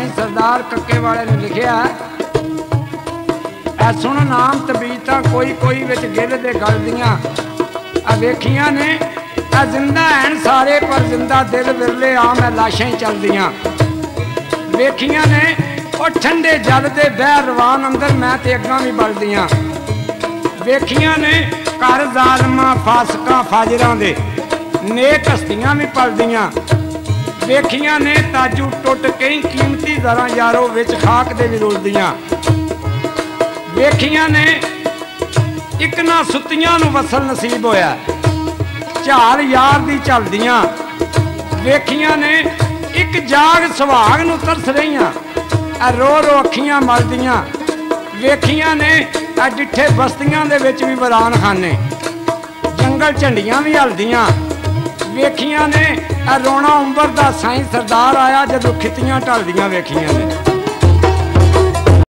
साईं सरदार कक्के वाले ने लिखिया, ऐ सुन नाम तबीयतां कोई कोई विच गिल दे गल दियां। आ वेखियां ने आ जिंदा हैन सारे पर जिंदा दिल विरले आ मैं लाशां ही चलदियां। वेखियां ने ओ ठंडे जल दे बह रवान अंदर मैं ते अग्गां भी बलदियां। वेखियां ने घर जालमां फासकां फाजरां दे नेक हस्तियां भी पलदियां। वेखियां ने ताजू टुट कई कीमती दरां यारो विच खाक दे भी रुलदियां। वेखियां ने इक ना सुत्तियां नूं वसल नसीब होया, झाल यार दी झलदियां। वेखियां ने इक जाग सुहाग नूं तरस रहियां, रो रो अखियां मलदियां। वेखियां ने डिठे बस्तियां दे विच भी वरान खाने, जंगल झंडियां भी हलदियां। वेखियां ने रोना उंबर दा साईं सरदार आया जदों खितियां ढलदियां। वेखियां ने